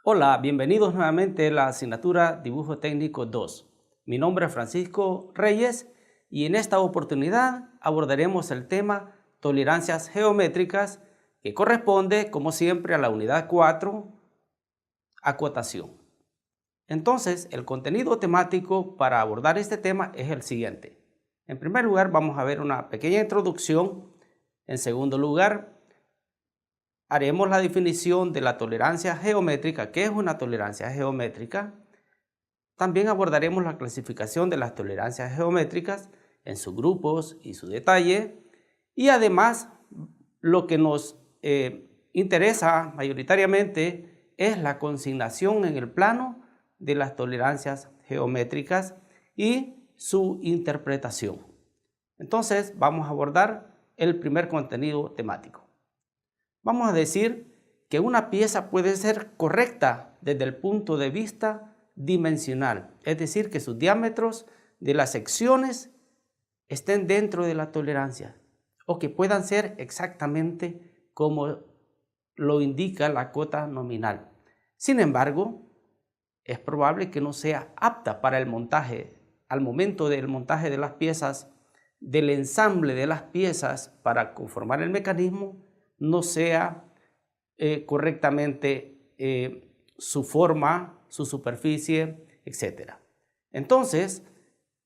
Hola, bienvenidos nuevamente a la asignatura Dibujo Técnico 2. Mi nombre es Francisco Reyes y en esta oportunidad abordaremos el tema tolerancias geométricas que corresponde, como siempre, a la unidad 4, acotación. Entonces, el contenido temático para abordar este tema es el siguiente. En primer lugar, vamos a ver una pequeña introducción. En segundo lugar, haremos la definición de la tolerancia geométrica. ¿Qué es una tolerancia geométrica? También abordaremos la clasificación de las tolerancias geométricas en sus grupos y su detalle. Y además, lo que nos interesa mayoritariamente es la consignación en el plano de las tolerancias geométricas y su interpretación. Entonces, vamos a abordar el primer contenido temático. Vamos a decir que una pieza puede ser correcta desde el punto de vista dimensional, es decir, que sus diámetros de las secciones estén dentro de la tolerancia o que puedan ser exactamente como lo indica la cota nominal. Sin embargo, es probable que no sea apta para el montaje, al momento del montaje de las piezas, del ensamble de las piezas para conformar el mecanismo, no sea correctamente su forma, su superficie, etc. Entonces,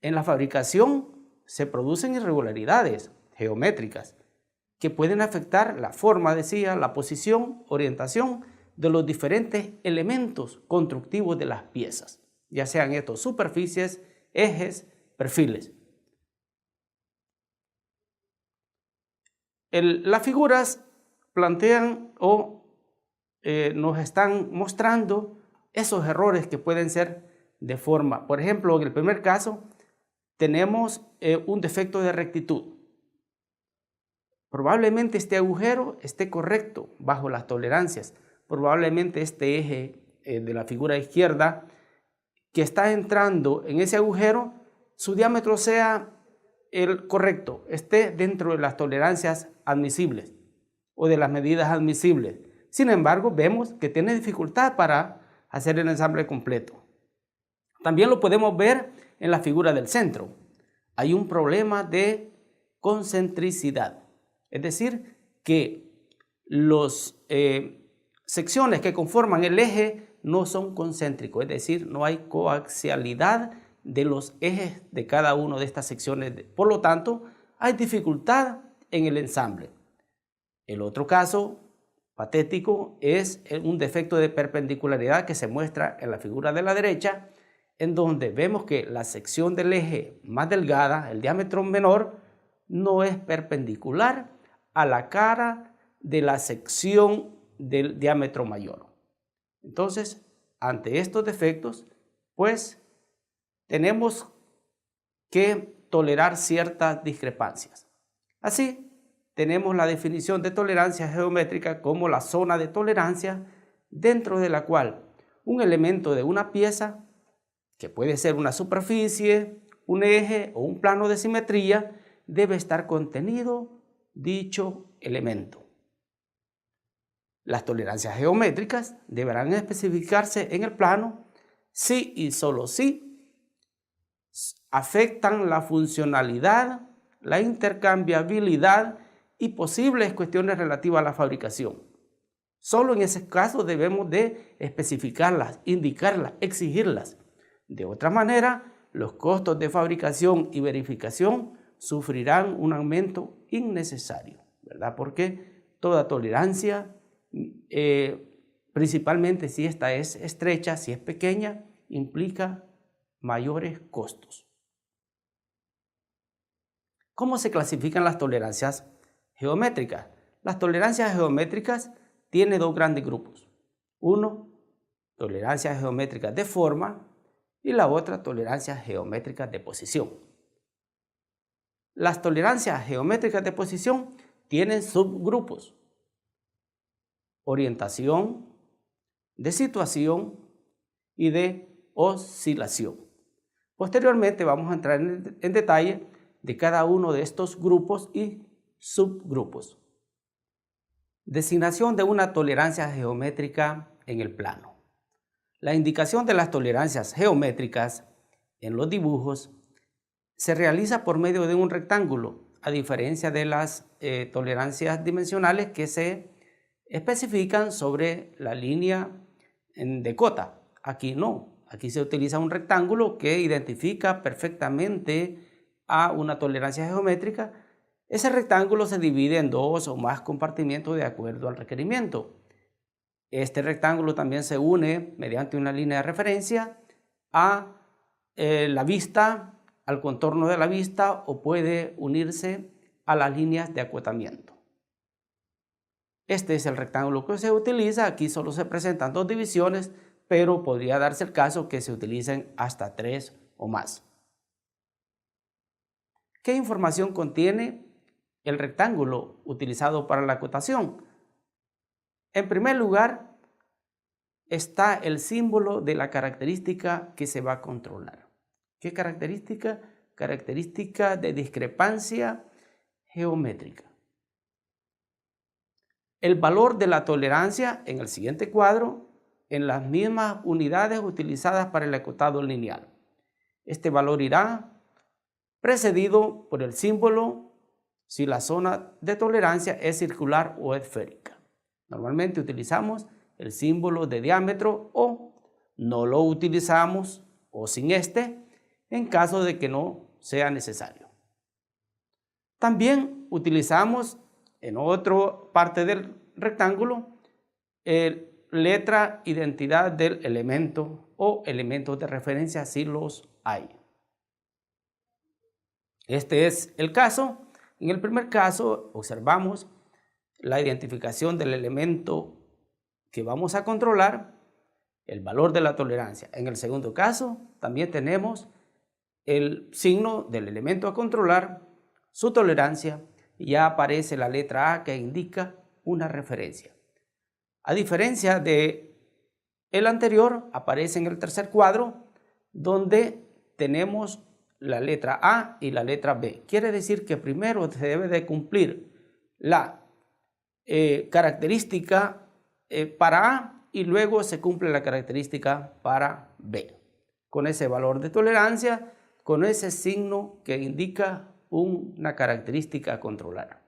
en la fabricación se producen irregularidades geométricas que pueden afectar la forma, decía, la posición, orientación de los diferentes elementos constructivos de las piezas, ya sean estos superficies, ejes, perfiles. Las figuras plantean o nos están mostrando esos errores que pueden ser de forma. Por ejemplo, en el primer caso tenemos un defecto de rectitud. Probablemente este agujero esté correcto bajo las tolerancias. Probablemente este eje de la figura izquierda que está entrando en ese agujero, su diámetro sea el correcto, esté dentro de las tolerancias admisibles o de las medidas admisibles. Sin embargo, vemos que tiene dificultad para hacer el ensamble completo. También lo podemos ver en la figura del centro. Hay un problema de concentricidad, es decir, que las secciones que conforman el eje no son concéntricos, es decir, no hay coaxialidad de los ejes de cada una de estas secciones. Por lo tanto, hay dificultad en el ensamble. El otro caso patético es un defecto de perpendicularidad que se muestra en la figura de la derecha, en donde vemos que la sección del eje más delgada, el diámetro menor, no es perpendicular a la cara de la sección del diámetro mayor. Entonces, ante estos defectos, pues tenemos que tolerar ciertas discrepancias. Así, tenemos la definición de tolerancia geométrica como la zona de tolerancia dentro de la cual un elemento de una pieza, que puede ser una superficie, un eje o un plano de simetría, debe estar contenido dicho elemento. Las tolerancias geométricas deberán especificarse en el plano si y solo si afectan la funcionalidad, la intercambiabilidad y posibles cuestiones relativas a la fabricación. Solo en ese caso debemos de especificarlas, indicarlas, exigirlas. De otra manera, los costos de fabricación y verificación sufrirán un aumento innecesario, ¿verdad? Porque toda tolerancia, principalmente si esta es estrecha, si es pequeña, implica mayores costos. ¿Cómo se clasifican las tolerancias geométricas? Las tolerancias geométricas tienen dos grandes grupos. Uno, tolerancias geométricas de forma y la otra, tolerancias geométricas de posición. Las tolerancias geométricas de posición tienen subgrupos: orientación, de situación y de oscilación. Posteriormente vamos a entrar en detalle de cada uno de estos grupos y subgrupos. Designación de una tolerancia geométrica en el plano. La indicación de las tolerancias geométricas en los dibujos se realiza por medio de un rectángulo, a diferencia de las tolerancias dimensionales que se especifican sobre la línea de cota. Aquí no, aquí se utiliza un rectángulo que identifica perfectamente a una tolerancia geométrica. Ese rectángulo se divide en 2 o más compartimientos de acuerdo al requerimiento. Este rectángulo también se une mediante una línea de referencia a la vista, al contorno de la vista, o puede unirse a las líneas de acotamiento. Este es el rectángulo que se utiliza. Aquí solo se presentan 2 divisiones, pero podría darse el caso que se utilicen hasta 3 o más. ¿Qué información contiene el rectángulo utilizado para la acotación? En primer lugar, está el símbolo de la característica que se va a controlar. ¿Qué característica? Característica de discrepancia geométrica. El valor de la tolerancia en el siguiente cuadro en las mismas unidades utilizadas para el acotado lineal. Este valor irá precedido por el símbolo si la zona de tolerancia es circular o esférica. Normalmente utilizamos el símbolo de diámetro o no lo utilizamos o sin este en caso de que no sea necesario. También utilizamos en otra parte del rectángulo letra identidad del elemento o elementos de referencia si los hay. Este es el caso. En el primer caso observamos la identificación del elemento que vamos a controlar, el valor de la tolerancia. En el segundo caso también tenemos el signo del elemento a controlar, su tolerancia, y ya aparece la letra A que indica una referencia. A diferencia de el anterior, aparece en el tercer cuadro donde tenemos la letra A y la letra B. Quiere decir que primero se debe de cumplir la característica para A y luego se cumple la característica para B. Con ese valor de tolerancia, con ese signo que indica una característica a controlar.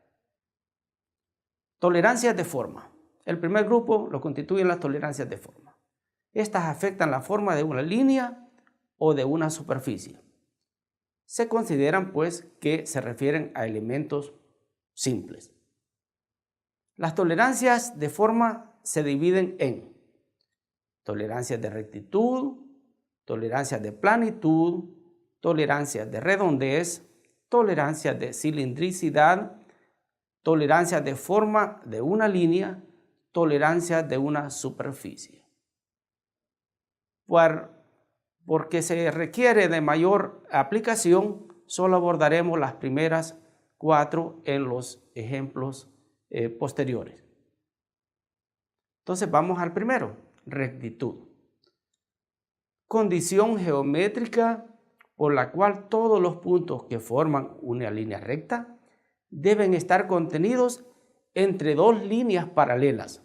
Tolerancias de forma. El primer grupo lo constituyen las tolerancias de forma. Estas afectan la forma de una línea o de una superficie. Se consideran pues que se refieren a elementos simples. Las tolerancias de forma se dividen en tolerancias de rectitud, tolerancias de planitud, tolerancias de redondez, tolerancias de cilindricidad, tolerancias de forma de una línea, tolerancias de una superficie. Porque se requiere de mayor aplicación, solo abordaremos las primeras 4 en los ejemplos posteriores. Entonces vamos al primero, rectitud. Condición geométrica por la cual todos los puntos que forman una línea recta deben estar contenidos entre 2 líneas paralelas,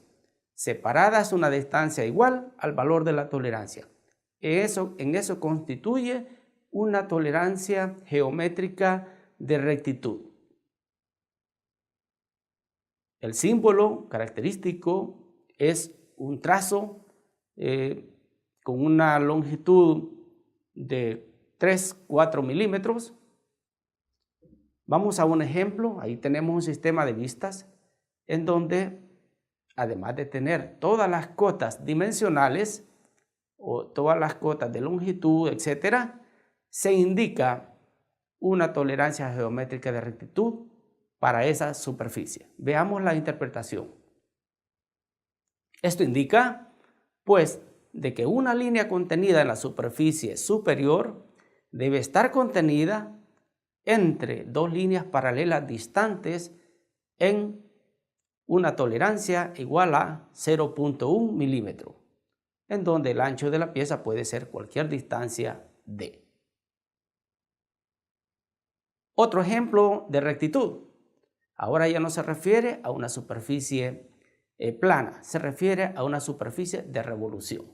separadas una distancia igual al valor de la tolerancia. En eso constituye una tolerancia geométrica de rectitud. El símbolo característico es un trazo con una longitud de 3-4 milímetros. Vamos a un ejemplo. Ahí tenemos un sistema de vistas en donde, además de tener todas las cotas dimensionales o todas las cotas de longitud, etcétera, se indica una tolerancia geométrica de rectitud para esa superficie. Veamos la interpretación. Esto indica, pues, de que una línea contenida en la superficie superior debe estar contenida entre 2 líneas paralelas distantes en una tolerancia igual a 0.1 milímetro, en donde el ancho de la pieza puede ser cualquier distancia d. Otro ejemplo de rectitud. Ahora ya no se refiere a una superficie plana, se refiere a una superficie de revolución.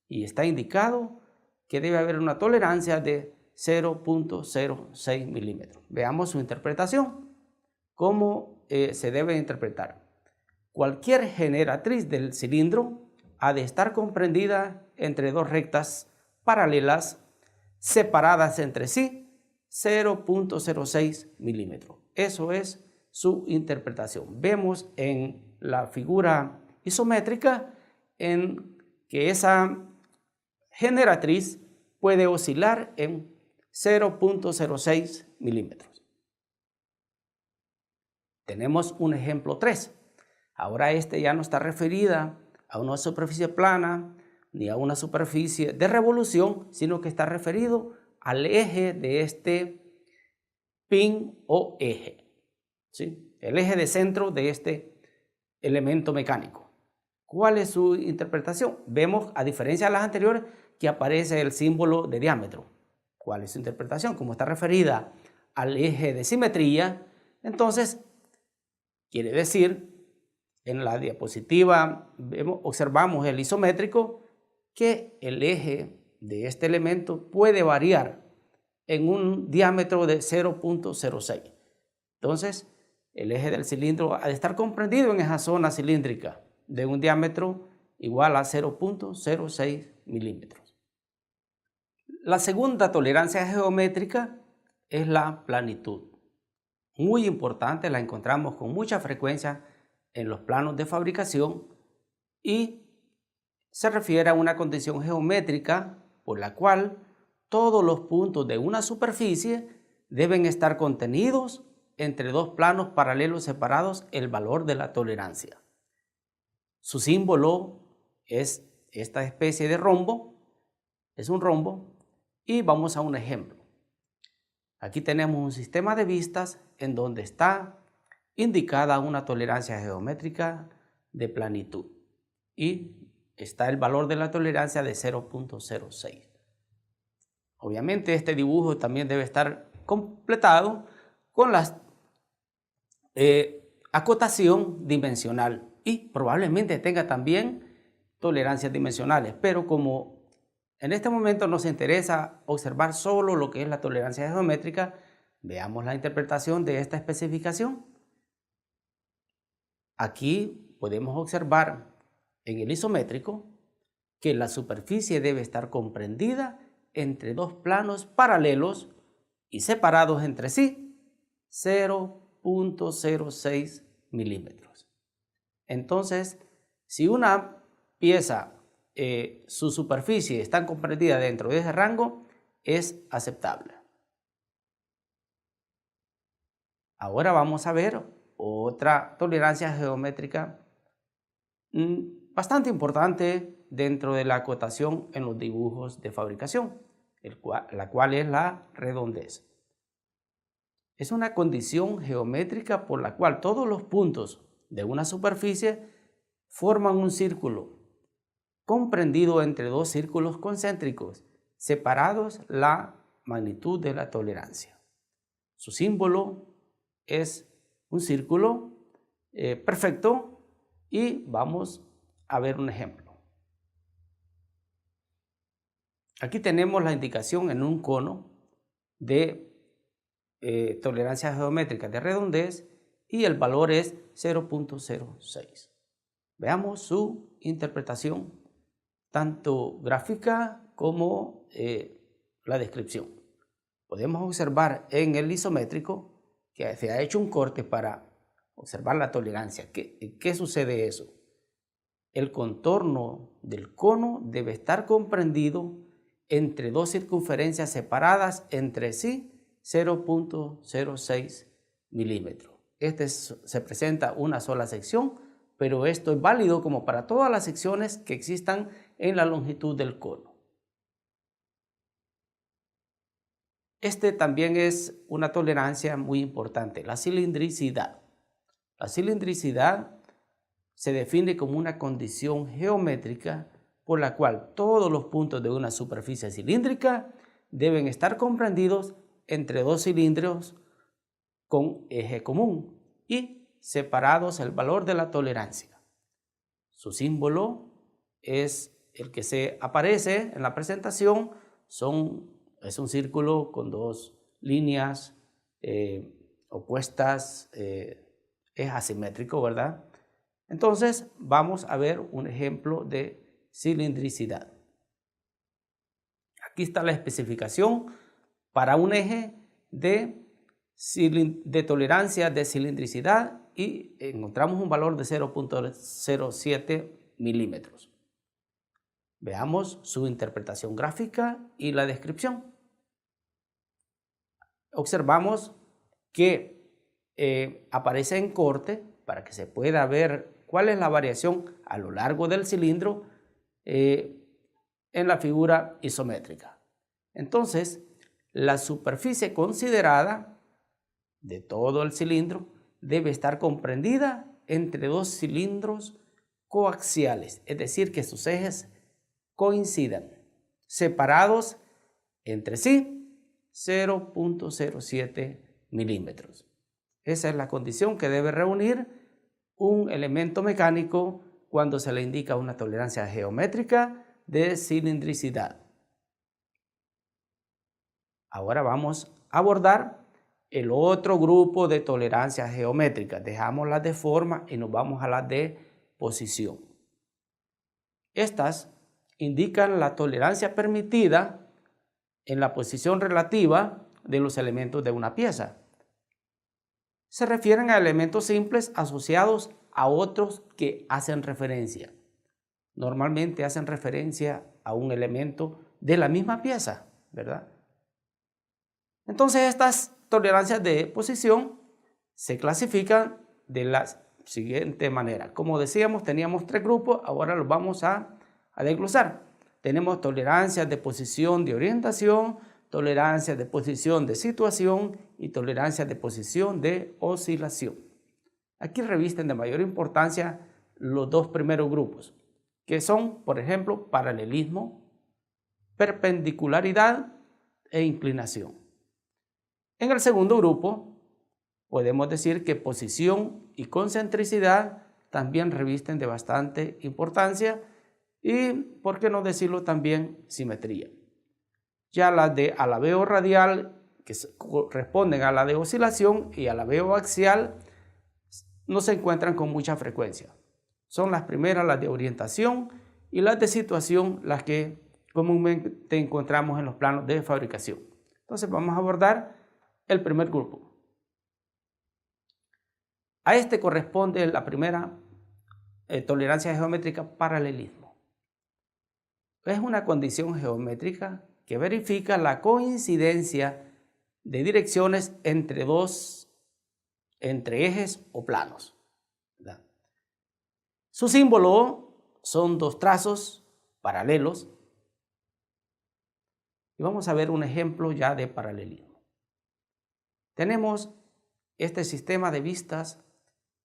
y está indicado que debe haber una tolerancia de 0.06 milímetros. Veamos su interpretación. ¿Cómo se debe interpretar? Cualquier generatriz del cilindro ha de estar comprendida entre dos rectas paralelas separadas entre sí 0.06 milímetros. Eso es su interpretación. Vemos en la figura isométrica en que esa generatriz puede oscilar en 0.06 milímetros. Tenemos un ejemplo 3. Ahora ya no está referida a una superficie plana ni a una superficie de revolución, sino que está referido al eje de este pin o eje, ¿sí? El eje de centro de este elemento mecánico. ¿Cuál es su interpretación? Vemos, a diferencia de las anteriores, que aparece el símbolo de diámetro. ¿Cuál es su interpretación? Como está referida al eje de simetría, entonces quiere decir, en la diapositiva observamos el isométrico, que el eje de este elemento puede variar en un diámetro de 0.06. Entonces, el eje del cilindro ha de estar comprendido en esa zona cilíndrica de un diámetro igual a 0.06 milímetros. La segunda tolerancia geométrica es la planitud. Muy importante, la encontramos con mucha frecuencia en los planos de fabricación y se refiere a una condición geométrica por la cual todos los puntos de una superficie deben estar contenidos entre dos planos paralelos separados el valor de la tolerancia. Su símbolo es esta especie de rombo, es un rombo, y vamos a un ejemplo. Aquí tenemos un sistema de vistas en donde está indicada una tolerancia geométrica de planitud y está el valor de la tolerancia de 0.06. Obviamente este dibujo también debe estar completado con la acotación dimensional y probablemente tenga también tolerancias dimensionales, pero como en este momento nos interesa observar solo lo que es la tolerancia geométrica, veamos la interpretación de esta especificación. Aquí podemos observar en el isométrico que la superficie debe estar comprendida entre dos planos paralelos y separados entre sí 0.06 milímetros. Entonces, si una pieza, su superficie está comprendida dentro de ese rango, es aceptable. Ahora vamos a ver otra tolerancia geométrica bastante importante dentro de la acotación en los dibujos de fabricación, la cual es la redondez. Es una condición geométrica por la cual todos los puntos de una superficie forman un círculo comprendido entre dos círculos concéntricos separados la magnitud de la tolerancia. Su símbolo es un círculo perfecto y vamos a ver un ejemplo. Aquí tenemos la indicación en un cono de tolerancia geométrica de redondez y el valor es 0.06. Veamos su interpretación tanto gráfica como la descripción. Podemos observar en el isométrico que se ha hecho un corte para observar la tolerancia. ¿Qué sucede eso? El contorno del cono debe estar comprendido entre dos circunferencias separadas entre sí 0.06 milímetros. Se presenta una sola sección, pero esto es válido como para todas las secciones que existan en la longitud del cono. También es una tolerancia muy importante, la cilindricidad. La cilindricidad se define como una condición geométrica por la cual todos los puntos de una superficie cilíndrica deben estar comprendidos entre dos cilindros con eje común y separados el valor de la tolerancia. Su símbolo es el que se aparece en la presentación es un círculo con dos líneas opuestas, es asimétrico, ¿verdad? Entonces vamos a ver un ejemplo de cilindricidad. Aquí está la especificación para un eje de tolerancia de cilindricidad y encontramos un valor de 0.07 milímetros. Veamos su interpretación gráfica y la descripción. Observamos que aparece en corte para que se pueda ver cuál es la variación a lo largo del cilindro en la figura isométrica. Entonces, la superficie considerada de todo el cilindro debe estar comprendida entre dos cilindros coaxiales, es decir, que sus ejes coincidan, separados entre sí 0.07 milímetros. Esa es la condición que debe reunir un elemento mecánico cuando se le indica una tolerancia geométrica de cilindricidad. Ahora vamos a abordar el otro grupo de tolerancias geométricas. Dejamos las de forma y nos vamos a las de posición. Estas indican la tolerancia permitida en la posición relativa de los elementos de una pieza. Se refieren a elementos simples asociados a otros que hacen referencia. Normalmente hacen referencia a un elemento de la misma pieza, ¿verdad? Entonces estas tolerancias de posición se clasifican de la siguiente manera. Como decíamos, teníamos tres grupos, ahora los vamos a desglosar. Tenemos tolerancias de posición de orientación, tolerancias de posición de situación y tolerancias de posición de oscilación. Aquí revisten de mayor importancia los dos primeros grupos, que son, por ejemplo, paralelismo, perpendicularidad e inclinación. En el segundo grupo, podemos decir que posición y concentricidad también revisten de bastante importancia y, por qué no decirlo, también simetría. Ya las de alabeo radial, que corresponden a la de oscilación, y alabeo axial, no se encuentran con mucha frecuencia. Son las primeras, las de orientación, y las de situación, las que comúnmente encontramos en los planos de fabricación. Entonces vamos a abordar el primer grupo. A este corresponde la primera tolerancia geométrica, paralelismo. Es una condición geométrica que verifica la coincidencia de direcciones entre ejes o planos, ¿verdad? Su símbolo son dos trazos paralelos y vamos a ver un ejemplo ya de paralelismo. Tenemos este sistema de vistas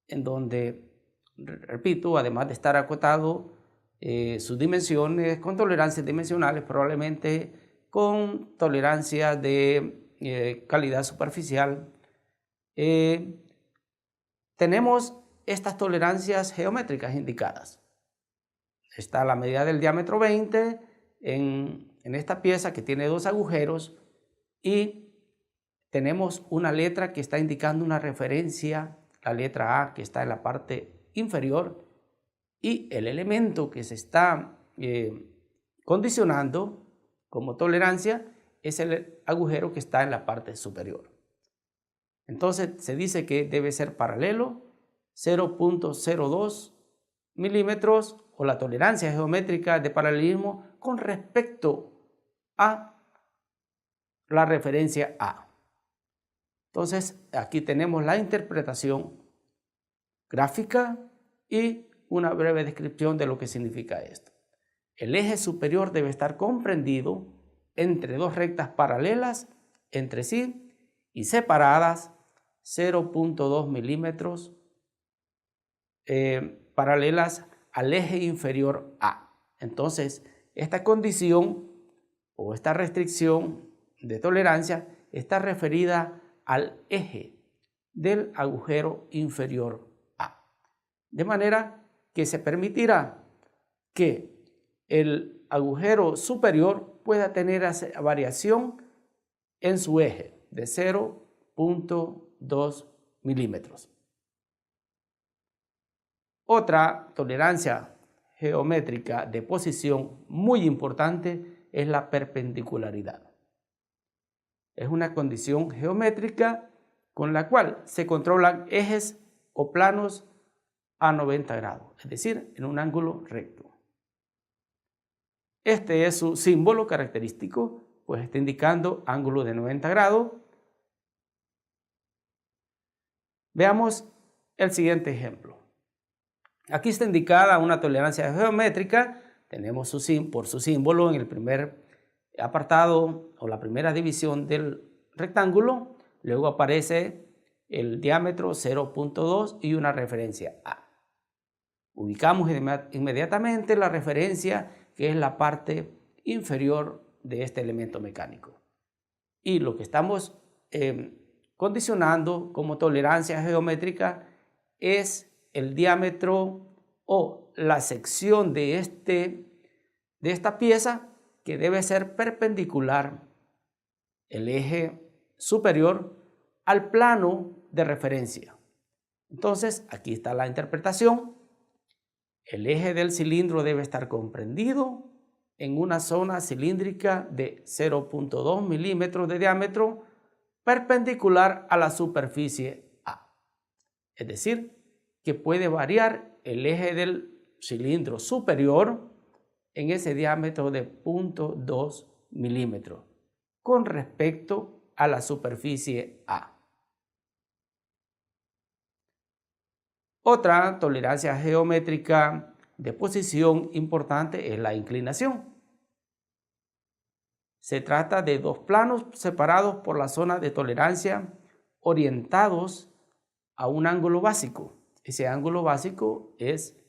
en donde, repito, además de estar acotado, sus dimensiones con tolerancias dimensionales, probablemente con tolerancia de calidad superficial. Tenemos estas tolerancias geométricas indicadas. Está la medida del diámetro 20 en esta pieza que tiene dos agujeros y tenemos una letra que está indicando una referencia, la letra A, que está en la parte inferior, y el elemento que se está condicionando como tolerancia es el agujero que está en la parte superior. Entonces se dice que debe ser paralelo 0.02 milímetros o la tolerancia geométrica de paralelismo con respecto a la referencia A. Entonces aquí tenemos la interpretación gráfica y una breve descripción de lo que significa esto. El eje superior debe estar comprendido entre dos rectas paralelas entre sí y separadas 0.2 milímetros paralelas al eje inferior A. Entonces, esta condición o esta restricción de tolerancia está referida al eje del agujero inferior A. De manera que se permitirá que el agujero superior pueda tener variación en su eje de 0.2 milímetros. Otra tolerancia geométrica de posición muy importante es la perpendicularidad. Es una condición geométrica con la cual se controlan ejes o planos a 90 grados, es decir, en un ángulo recto. Este es su símbolo característico, pues está indicando ángulo de 90 grados. Veamos el siguiente ejemplo. Aquí está indicada una tolerancia geométrica. Tenemos por su símbolo en el primer apartado o la primera división del rectángulo. Luego aparece el diámetro 0.2 y una referencia A. Ubicamos inmediatamente la referencia, que es la parte inferior de este elemento mecánico. Y lo que estamos condicionando como tolerancia geométrica es el diámetro o la sección de esta pieza, que debe ser perpendicular el eje superior al plano de referencia. Entonces, aquí está la interpretación. El eje del cilindro debe estar comprendido en una zona cilíndrica de 0.2 milímetros de diámetro, perpendicular a la superficie A. Es decir, que puede variar el eje del cilindro superior en ese diámetro de 0.2 milímetros con respecto a la superficie A. Otra tolerancia geométrica de posición importante es la inclinación. Se trata de dos planos separados por la zona de tolerancia orientados a un ángulo básico. Ese ángulo básico es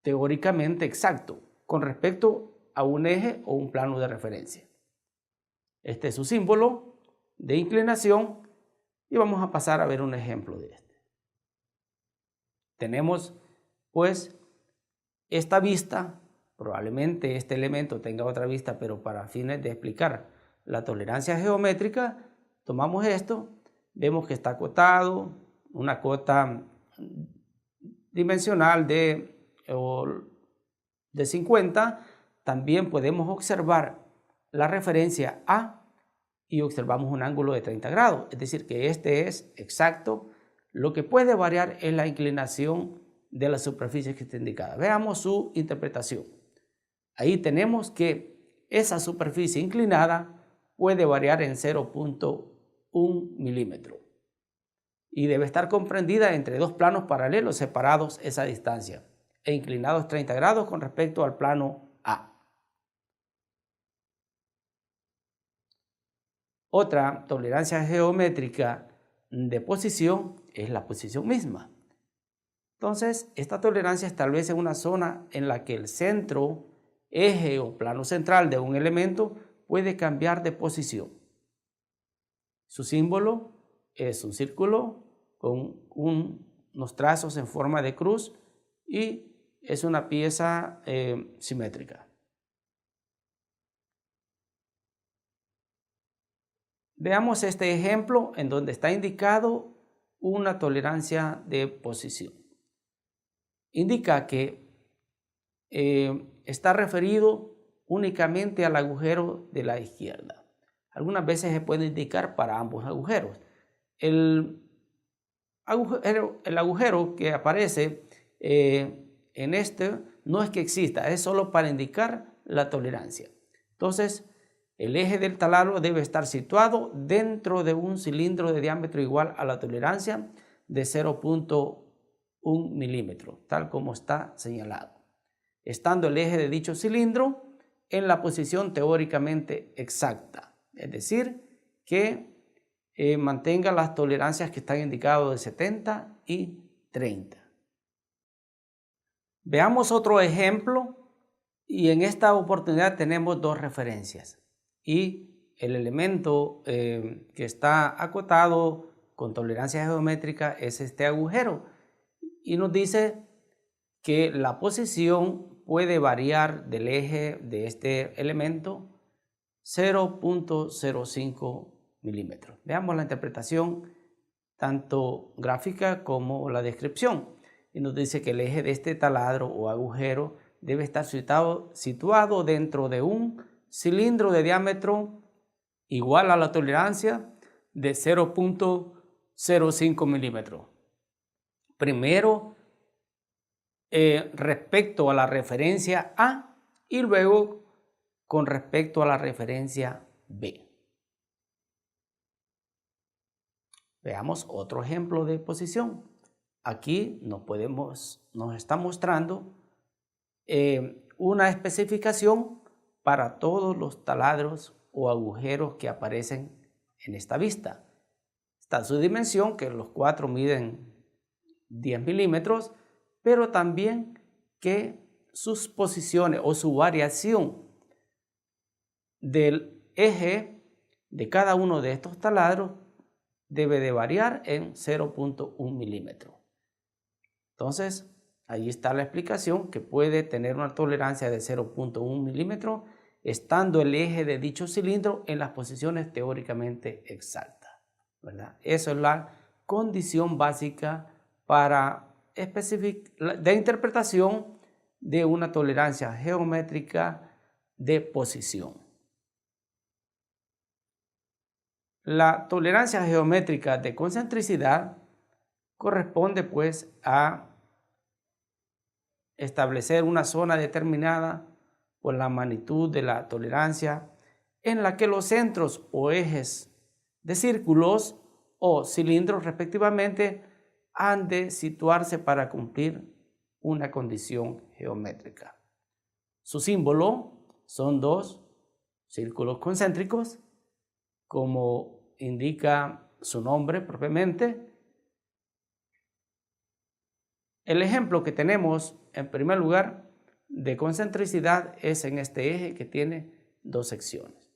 teóricamente exacto con respecto a un eje o un plano de referencia. Este es su símbolo de inclinación y vamos a pasar a ver un ejemplo de este. Tenemos pues esta vista, probablemente este elemento tenga otra vista, pero para fines de explicar la tolerancia geométrica, tomamos esto, vemos que está acotado, una cota dimensional de 50. También podemos observar la referencia A y observamos un ángulo de 30 grados, es decir, que este es exacto. Lo que puede variar es la inclinación de la superficie que está indicada. Veamos su interpretación. Ahí tenemos que esa superficie inclinada puede variar en 0.1 milímetro y debe estar comprendida entre dos planos paralelos separados esa distancia e inclinados 30 grados con respecto al plano A. Otra tolerancia geométrica de posición es la posición misma. Entonces, esta tolerancia establece una zona en la que el centro, eje o plano central de un elemento puede cambiar de posición. Su símbolo es un círculo con unos trazos en forma de cruz y es una pieza simétrica. Veamos este ejemplo en donde está indicado una tolerancia de posición. Indica que está referido únicamente al agujero de la izquierda. Algunas veces se puede indicar para ambos agujeros. El agujero que aparece en este no es que exista, es solo para indicar la tolerancia. Entonces, el eje del taladro debe estar situado dentro de un cilindro de diámetro igual a la tolerancia de 0.1 milímetro, tal como está señalado, estando el eje de dicho cilindro en la posición teóricamente exacta, es decir, que mantenga las tolerancias que están indicadas de 70 y 30. Veamos otro ejemplo y en esta oportunidad tenemos dos referencias y el elemento que está acotado con tolerancia geométrica es este agujero y nos dice que la posición puede variar del eje de este elemento 0.05 milímetros. Veamos la interpretación tanto gráfica como la descripción. Y nos dice que el eje de este taladro o agujero debe estar situado dentro de un cilindro de diámetro igual a la tolerancia de 0.05 milímetros. Primero, respecto a la referencia A y luego con respecto a la referencia B. Veamos otro ejemplo de posición. Aquí nos está mostrando una especificación para todos los taladros o agujeros que aparecen en esta vista. Está su dimensión, que los 4 miden 10 milímetros, pero también que sus posiciones o su variación del eje de cada uno de estos taladros debe de variar en 0.1 milímetro. Entonces, ahí está la explicación, que puede tener una tolerancia de 0.1 milímetro estando el eje de dicho cilindro en las posiciones teóricamente exactas, ¿verdad? Eso es la condición básica para de interpretación de una tolerancia geométrica de posición. La tolerancia geométrica de concentricidad corresponde pues a establecer una zona determinada por la magnitud de la tolerancia en la que los centros o ejes de círculos o cilindros respectivamente han de situarse para cumplir una condición geométrica. Su símbolo son dos círculos concéntricos, como indica su nombre propiamente. El ejemplo que tenemos en primer lugar de concentricidad es en este eje que tiene dos secciones.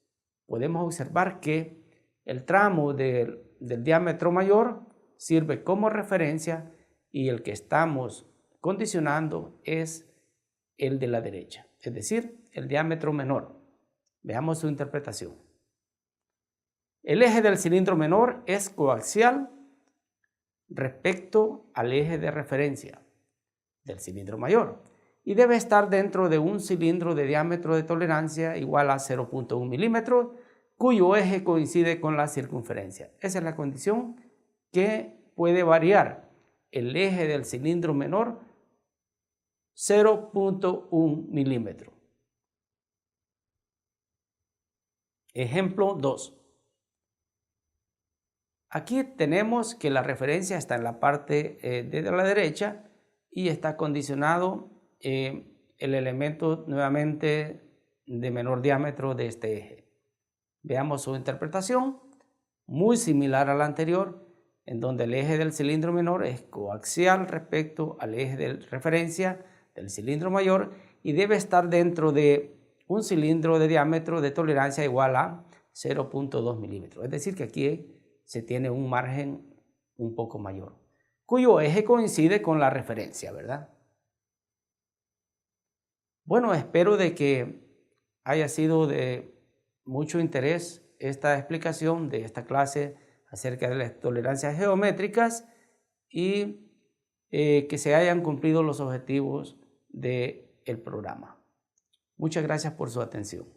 Podemos observar que el tramo del diámetro mayor sirve como referencia y el que estamos condicionando es el de la derecha, es decir, el diámetro menor. Veamos su interpretación. El eje del cilindro menor es coaxial respecto al eje de referencia del cilindro mayor y debe estar dentro de un cilindro de diámetro de tolerancia igual a 0.1 milímetros, cuyo eje coincide con la circunferencia. Esa es la condición que puede variar el eje del cilindro menor 0.1 milímetro. Ejemplo 2. Aquí tenemos que la referencia está en la parte de la derecha y está condicionado el elemento nuevamente de menor diámetro de este eje. Veamos su interpretación, muy similar a la anterior, en donde el eje del cilindro menor es coaxial respecto al eje de referencia del cilindro mayor y debe estar dentro de un cilindro de diámetro de tolerancia igual a 0.2 milímetros. Es decir, que aquí se tiene un margen un poco mayor, cuyo eje coincide con la referencia, ¿verdad? Bueno, espero de que haya sido de mucho interés esta explicación de esta clase acerca de las tolerancias geométricas y que se hayan cumplido los objetivos del programa. Muchas gracias por su atención.